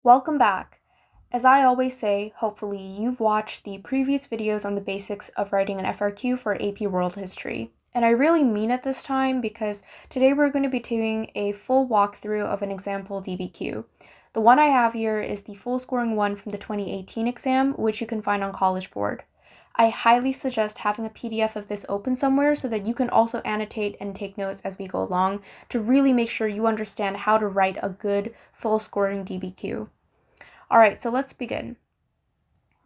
Welcome back. As I always say, hopefully you've watched the previous videos on the basics of writing an FRQ for AP World History. And I really mean it this time because today we're going to be doing a full walkthrough of an example DBQ. The one I have here is the full scoring one from the 2018 exam, which you can find on College Board. I highly suggest having a PDF of this open somewhere so that you can also annotate and take notes as we go along to really make sure you understand how to write a good full scoring DBQ. Alright, so let's begin.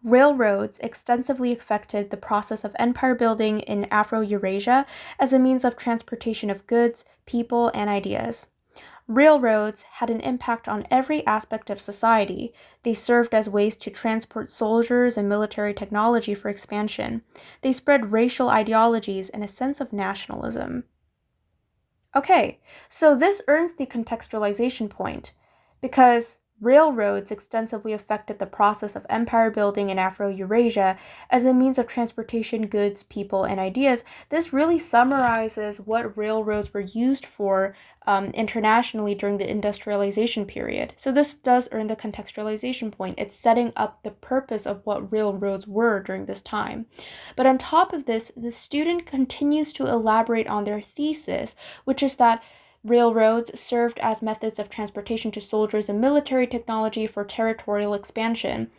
Railroads extensively affected the process of empire building in Afro-Eurasia as a means of transportation of goods, people, and ideas. Railroads had an impact on every aspect of society. They served as ways to transport soldiers and military technology for expansion. They spread racial ideologies and a sense of nationalism. Okay, so this earns the contextualization point, because railroads extensively affected the process of empire building in Afro-Eurasia as a means of transportation, goods, people, and ideas. This really summarizes what railroads were used for internationally during the industrialization period. So this does earn the contextualization point. It's setting up the purpose of what railroads were during this time. But on top of this, the student continues to elaborate on their thesis, which is that railroads served as methods of transportation to soldiers and military technology for territorial expansion.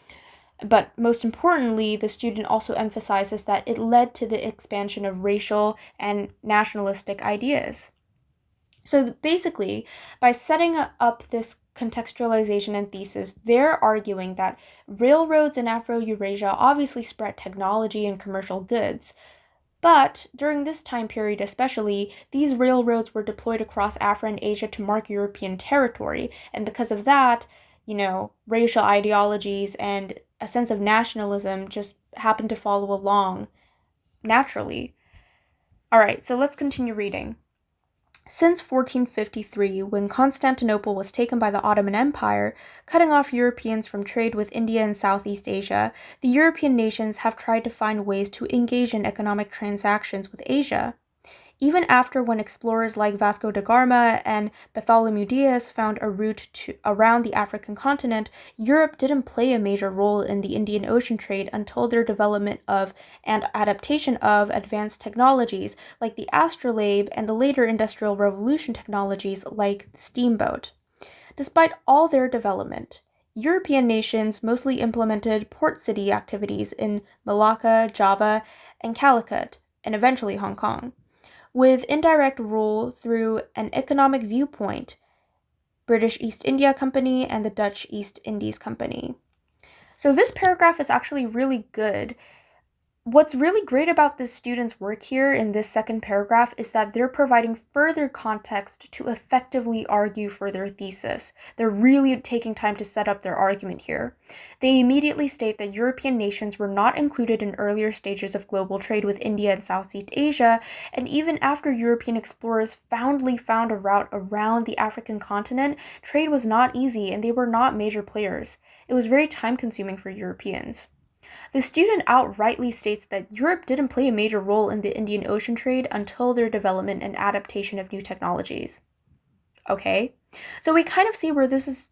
But most importantly, the student also emphasizes that it led to the expansion of racial and nationalistic ideas. So basically, by setting up this contextualization and thesis, they're arguing that railroads in Afro-Eurasia obviously spread technology and commercial goods. But during this time period especially, these railroads were deployed across Africa and Asia to mark European territory, and because of that, racial ideologies and a sense of nationalism just happened to follow along naturally. Alright, so let's continue reading. Since 1453, when Constantinople was taken by the Ottoman Empire, cutting off Europeans from trade with India and Southeast Asia, the European nations have tried to find ways to engage in economic transactions with Asia. Even after when explorers like Vasco da Gama and Bartholomew Diaz found a route around the African continent, Europe didn't play a major role in the Indian Ocean trade until their development of and adaptation of advanced technologies like the astrolabe and the later Industrial Revolution technologies like the steamboat. Despite all their development, European nations mostly implemented port city activities in Malacca, Java, and Calicut, and eventually Hong Kong, with indirect rule through an economic viewpoint, British East India Company and the Dutch East Indies Company. So this paragraph is actually really good. What's really great about the students' work here in this second paragraph is that they're providing further context to effectively argue for their thesis. They're really taking time to set up their argument here. They immediately state that European nations were not included in earlier stages of global trade with India and Southeast Asia, and even after European explorers found a route around the African continent, trade was not easy and they were not major players. It was very time-consuming for Europeans. The student outrightly states that Europe didn't play a major role in the Indian Ocean trade until their development and adaptation of new technologies. Okay, so we kind of see where this is,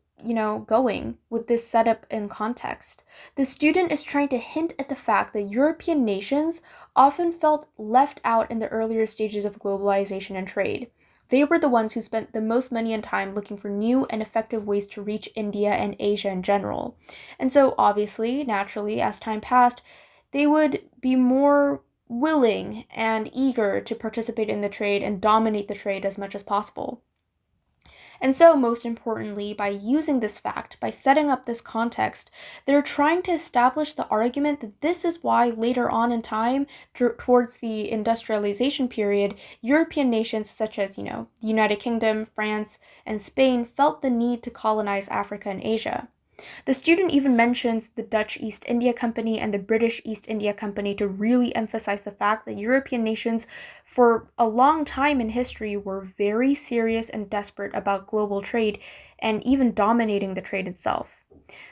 going with this setup and context. The student is trying to hint at the fact that European nations often felt left out in the earlier stages of globalization and trade. They were the ones who spent the most money and time looking for new and effective ways to reach India and Asia in general. And so, obviously, naturally, as time passed, they would be more willing and eager to participate in the trade and dominate the trade as much as possible. And so, most importantly, by using this fact, by setting up this context, they're trying to establish the argument that this is why later on in time, towards the industrialization period, European nations such as, the United Kingdom, France, and Spain felt the need to colonize Africa and Asia. The student even mentions the Dutch East India Company and the British East India Company to really emphasize the fact that European nations for a long time in history were very serious and desperate about global trade and even dominating the trade itself.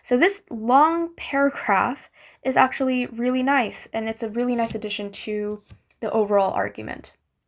So this long paragraph is actually really nice, and it's a really nice addition to the overall argument.